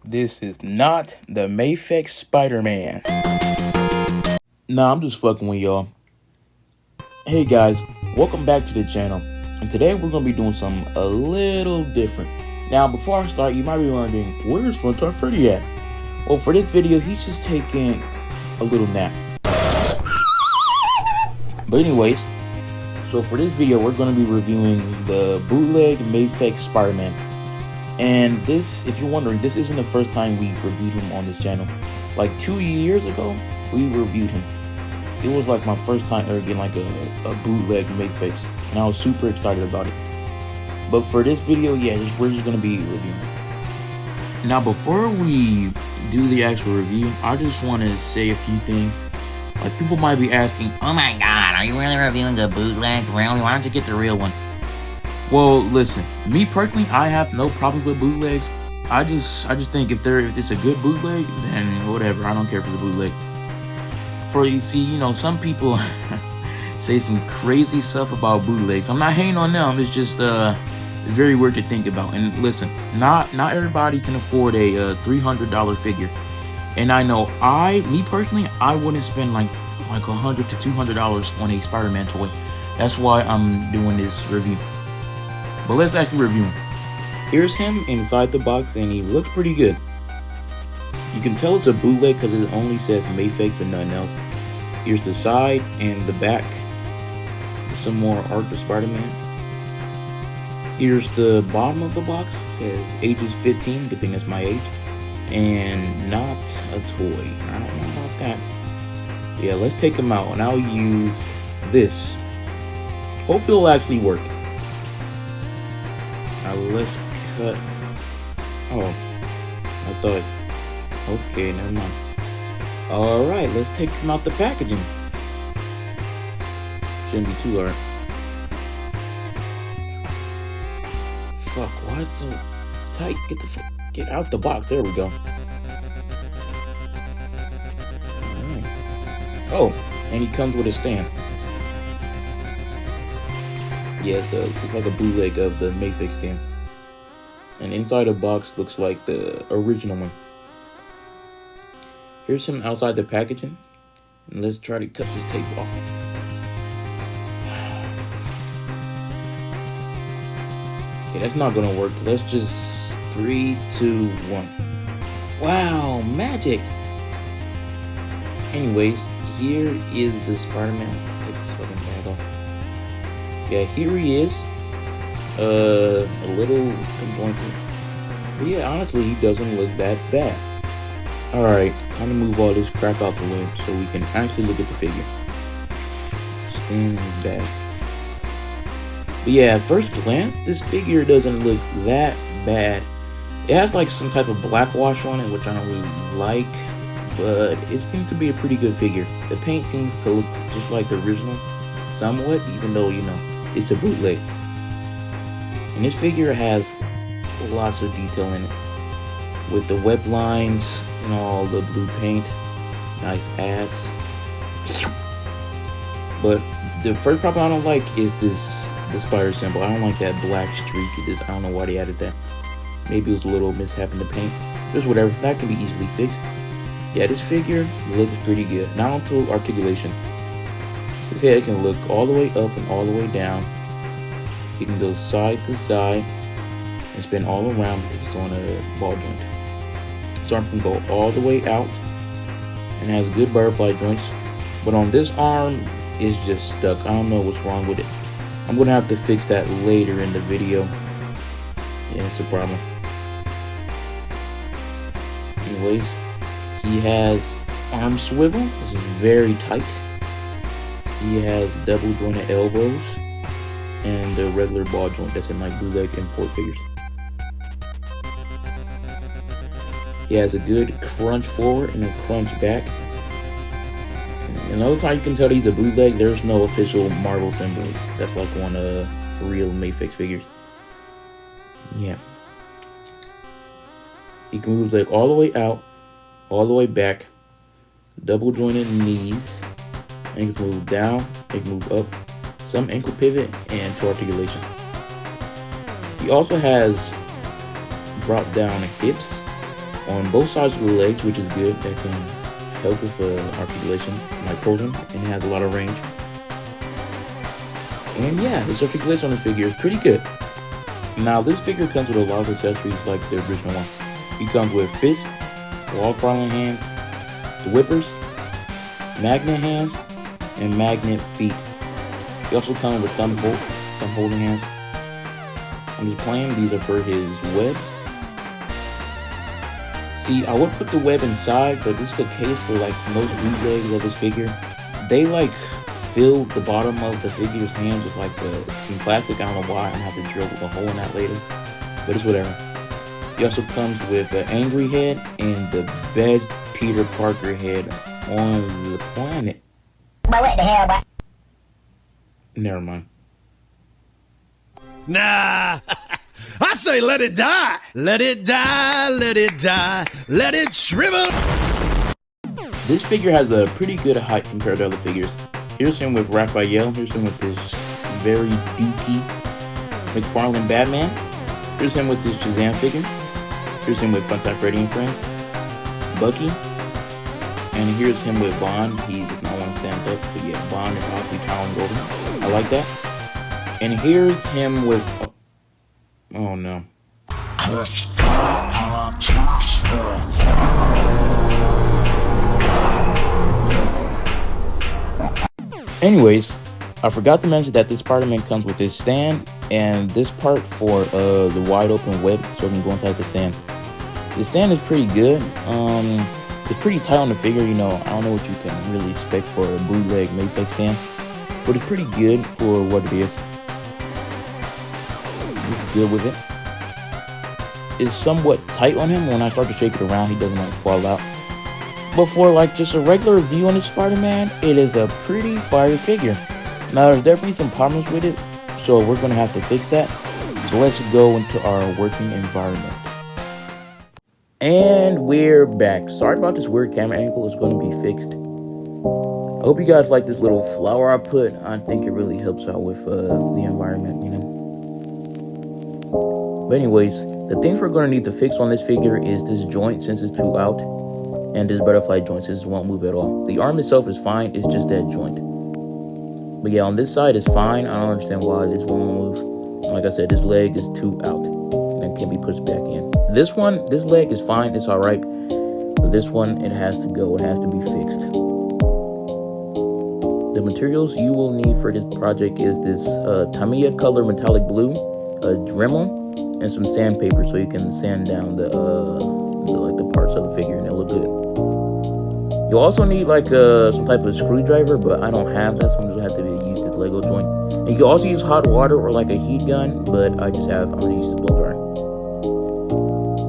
This is not the Mayfix Spider-Man. Nah, I'm just fucking with y'all. Hey guys, welcome back to the channel. And today we're gonna be doing something a little different. Now, before I start, you might be wondering, where's Funtime Freddy at? Well, for this video, he's just taking a little nap. But anyways, so for this video, we're gonna be reviewing the bootleg Mayfix Spider-Man. And this, if you're wondering, this isn't the first time we reviewed him on this channel. Like 2 years ago, we reviewed him. It was like my first time ever getting like a bootleg Mayfix, and I was super excited about it. But for this video, yeah, we're just gonna be reviewing. Now, before we do the actual review, I just want to say a few things. Like, people might be asking, "Oh my God, are you really reviewing a bootleg? Really? Why don't you get the real one?" Well, listen, me personally, I have no problems with bootlegs. I just think if it's a good bootleg, then whatever. I don't care for the bootleg. For you see, you know, some people say some crazy stuff about bootlegs. I'm not hating on them. It's just it's very weird to think about. And listen, not everybody can afford a $300 figure. And I know me personally, I wouldn't spend like $100 to $200 on a Spider-Man toy. That's why I'm doing this review. But let's actually review him. Here's him inside the box, and he looks pretty good. You can tell it's a bootleg because it only says Mayfix and nothing else. Here's the side and the back. Some more art of Spider-Man. Here's the bottom of the box. It says ages 15, good thing that's my age. And not a toy. I don't know about that. Yeah, let's take him out, and I'll use this. Hopefully it'll actually work. Now let's cut. Oh, I thought. Okay, never mind. Alright, let's take him out the packaging. Shouldn't be too hard. Fuck, why is it so tight? Get out the box. There we go. Alright. Oh, and he comes with a stand. Yeah, it's like a bootleg of the Mayfix stand. And inside the box looks like the original one. Here's him outside the packaging. And let's try to cut this tape off. Okay, that's not gonna work. Let's just 3, 2, 1. Wow, magic! Anyways, here is the Spider-Man. Take this fucking bag off. Yeah, here he is. A little disappointing. But yeah, honestly, he doesn't look that bad. Alright, time to move all this crap out the way so we can actually look at the figure. Stand back. But yeah, at first glance, this figure doesn't look that bad. It has like some type of black wash on it, which I don't really like, but it seems to be a pretty good figure. The paint seems to look just like the original, somewhat, even though, you know, it's a bootleg. And this figure has lots of detail in it, with the web lines and all the blue paint. Nice ass. But the first problem I don't like is the spider symbol. I don't like that black streak. I don't know why they added that. Maybe it was a little mishap in the paint. Just whatever. That can be easily fixed. Yeah, this figure looks pretty good. Now onto articulation. His head can look all the way up and all the way down. He can go side to side and spin all around because it's on a ball joint. His arm can go all the way out and has good butterfly joints. But on this arm, it's just stuck. I don't know what's wrong with it. I'm going to have to fix that later in the video. Yeah, it's a problem. Anyways, he has arm swivel. This is very tight. He has double jointed elbows and the regular ball joint that's in like bootleg import figures. He has a good crunch forward and a crunch back. And another time you can tell he's a bootleg, there's no official Marvel symbol. That's like on real Mayfix figures. Yeah. He can move his leg all the way out, all the way back, double jointed knees, and he can move down, he can move up, some ankle pivot, and toe articulation. He also has drop down hips on both sides of the legs, which is good. That can help with articulation, like posing, and it has a lot of range. And yeah, this articulation on this figure is pretty good. Now, this figure comes with a lot of accessories like the original one. He comes with fists, wall crawling hands, whippers, magnet hands, and magnet feet. He also comes with thumb holding hands. I'm just playing, these are for his webs. See, I would put the web inside, but this is a case for like most bootlegs of this figure. They like fill the bottom of the figure's hands with like some plastic. I don't know why. I'm gonna have to drill a hole in that later, but it's whatever. He also comes with an angry head and the best Peter Parker head on the planet. But what the hell, but? Never mind. Nah, I say let it die. Let it die, let it die, let it shrivel. This figure has a pretty good height compared to other figures. Here's him with Raphael. Here's him with this very dookie McFarlane Batman. Here's him with this Shazam figure. Here's him with Funtime Freddy and Friends. Bucky. And here's him with Bond. He does not want to stand up, but yeah, Bond is awfully towering over him. I like that. And here's him with... Oh no. Anyways, I forgot to mention that this Spider-Man comes with this stand and this part for the wide open web so it can go inside the stand. The stand is pretty good. It's pretty tight on the figure, you know. I don't know what you can really expect for a bootleg Mayfake stand, but it's pretty good for what it is. It's good with it. It's somewhat tight on him. When I start to shake it around, he doesn't like fall out. But for like just a regular review on this Spider-Man, it is a pretty fire figure. Now there's definitely some problems with it, so we're gonna have to fix that. So let's go into our working environment. And we're back. Sorry about this weird camera angle, it's gonna be fixed. I hope you guys like this little flower I put. I think it really helps out with the environment, you know. But anyways, the things we're gonna need to fix on this figure is this joint since it's too out. And this butterfly joint, this won't move at all. The arm itself is fine, it's just that joint. But yeah, on this side is fine. I don't understand why this won't move. Like I said, this leg is too out and can be pushed back in. This leg is fine, it's alright. But this one, it has to go, it has to be fixed. The materials you will need for this project is this Tamiya color metallic blue, a Dremel, and some sandpaper so you can sand down the parts of the figure and it'll look good. You'll also need like some type of screwdriver, but I don't have that, so I'm just gonna have to use this Lego joint. And you can also use hot water or like a heat gun, but I'm gonna use the blow dryer.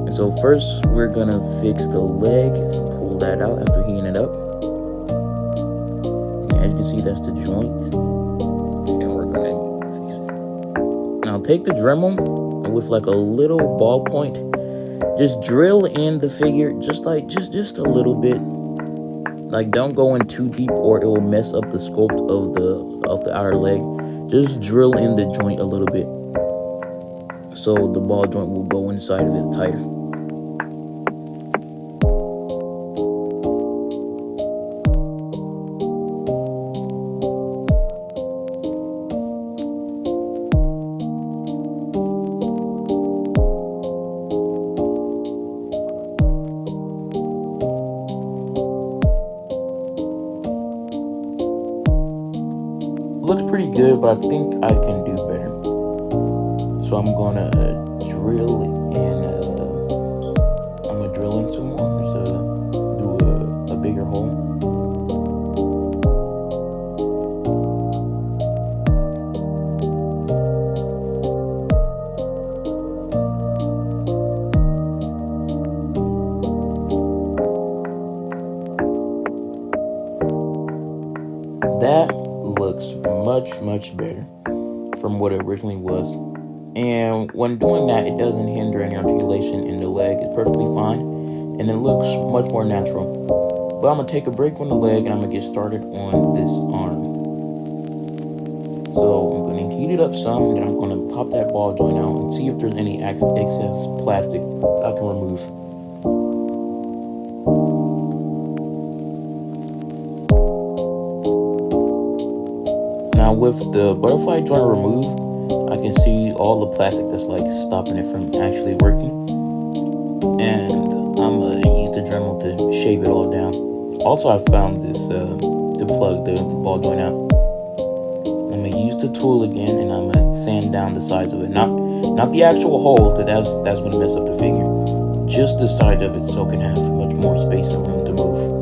And so first we're gonna fix the leg, pull that out after heating it up. And as you can see, that's the joint, and we're gonna fix it. Now take the Dremel and with like a little ballpoint, just drill in the figure, just a little bit. Like, don't go in too deep or it will mess up the sculpt of the outer leg. Just drill in the joint a little bit so the ball joint will go inside of it tighter. Looks pretty good, but I think I can do better. So I'm gonna drill in some more. So do a bigger hole. That looks much better from what it originally was. And when doing that, it doesn't hinder any articulation in the leg. It's perfectly fine, and it looks much more natural. But I'm gonna take a break on the leg and I'm gonna get started on this arm. So I'm gonna heat it up some, and then I'm gonna pop that ball joint out and see if there's any excess plastic that I can remove. with the butterfly joint removed, I can see all the plastic that's like stopping it from actually working. And I'm gonna use the Dremel to shave it all down. Also, I found this to plug the ball joint out. I'm gonna use the tool again, and I'm gonna sand down the sides of it. Not the actual holes, because that's gonna mess up the figure. Just the side of it, so it can have much more space and room to move.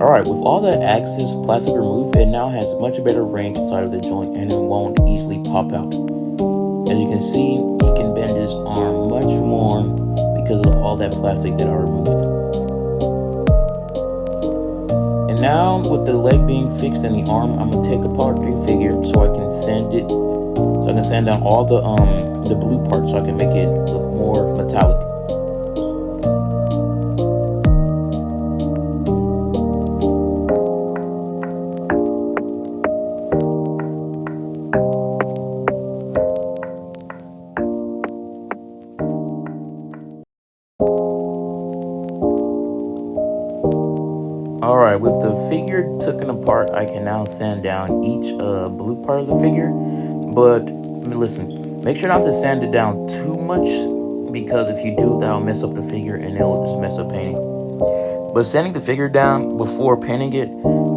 Alright, with all the axis plastic removed, it now has much better range inside of the joint, and it won't easily pop out. As you can see, he can bend his arm much more because of all that plastic that I removed. And now, with the leg being fixed and the arm, I'm gonna take apart the figure so I can sand it. So I can sand down all the blue parts so I can make it look more metallic. Alright, with the figure taken apart, I can now sand down each blue part of the figure. But, listen, make sure not to sand it down too much, because if you do, that'll mess up the figure and it'll just mess up painting. But sanding the figure down before painting it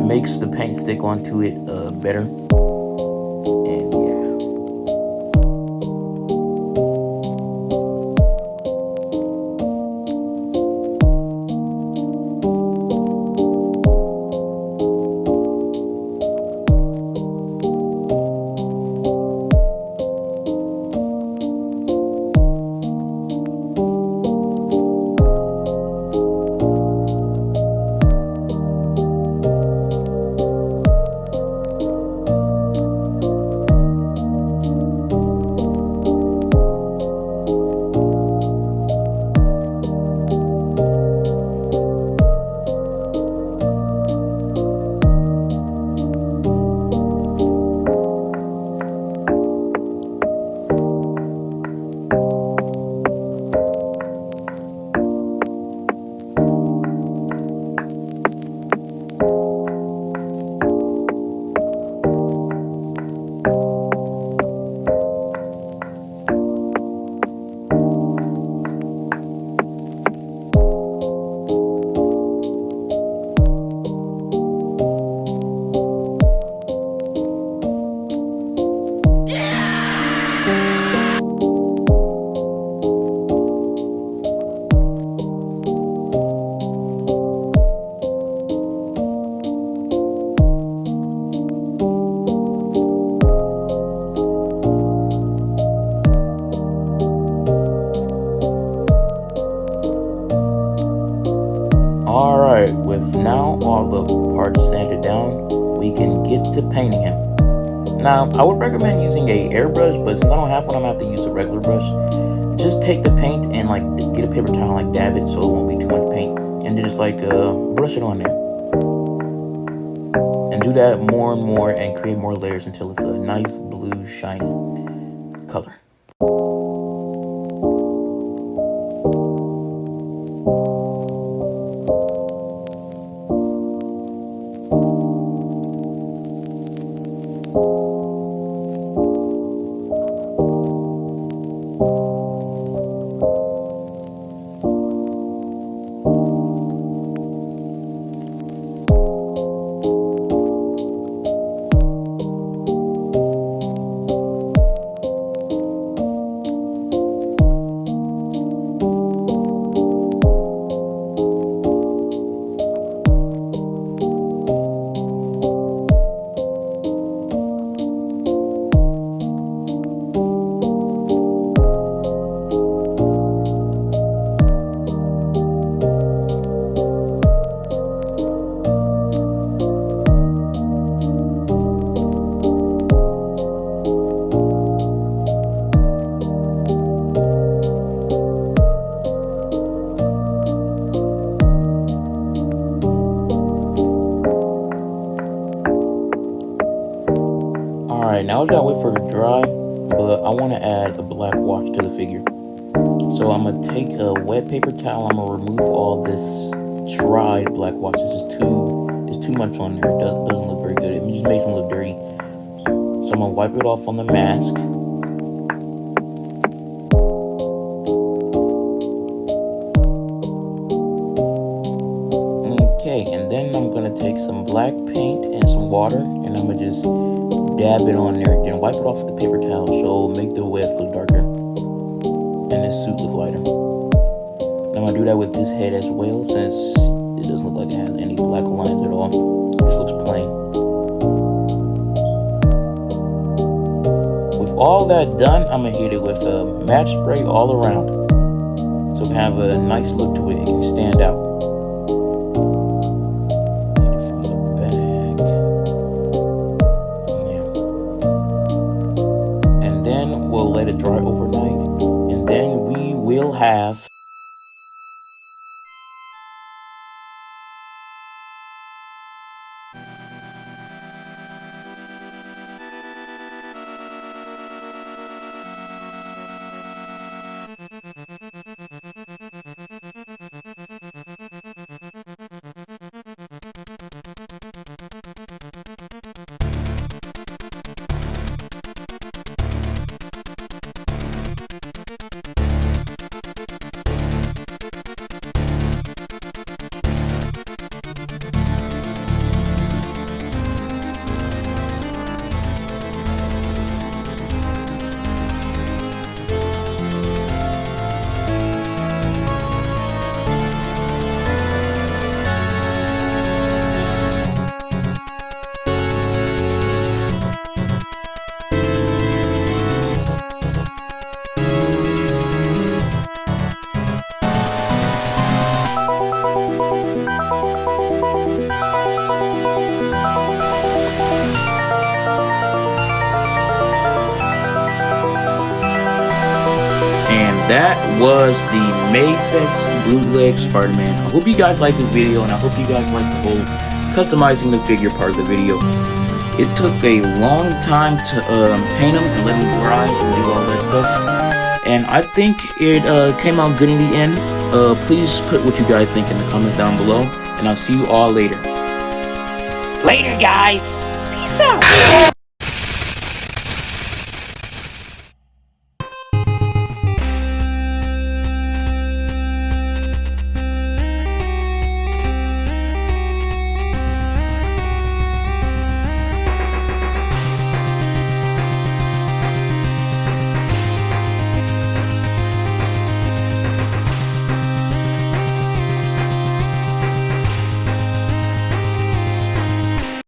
makes the paint stick onto it better. And yeah. Alright, with now all the parts sanded down, we can get to painting him. Now, I would recommend using a airbrush, but since I don't have one, I'm gonna have to use a regular brush. Just take the paint and like get a paper towel, like dab it so it won't be too much paint, and then just like brush it on there. And do that more and more and create more layers until it's a nice blue shiny color. Alright, now I gotta wait for it to dry, but I want to add a black wash to the figure. So I'm gonna take a wet paper towel. I'm gonna remove all this dried black wash. This is too much on there. It doesn't look very good. It just makes them look dirty. So I'm gonna wipe it off on the mask. Okay, and then I'm gonna take some black paint and some water, and I'm gonna just dab it on there, then wipe it off with the paper towel so it'll make the webs look darker and this suit look lighter. And I'm gonna do that with this head as well, since it doesn't look like it has any black lines at all. It just looks plain. With all that done, I'm gonna hit it with a match spray all around, so it can have a nice look to it. It can stand out. We'll let it dry overnight, and then we will have that was the Mayfix bootleg Spider-Man. I hope you guys liked this video, and I hope you guys liked the whole customizing the figure part of the video. It took a long time to paint them and let them dry and do all that stuff, and I think it came out good in the end. Please put what you guys think in the comments down below, and I'll see you all later. Later, guys. Peace out.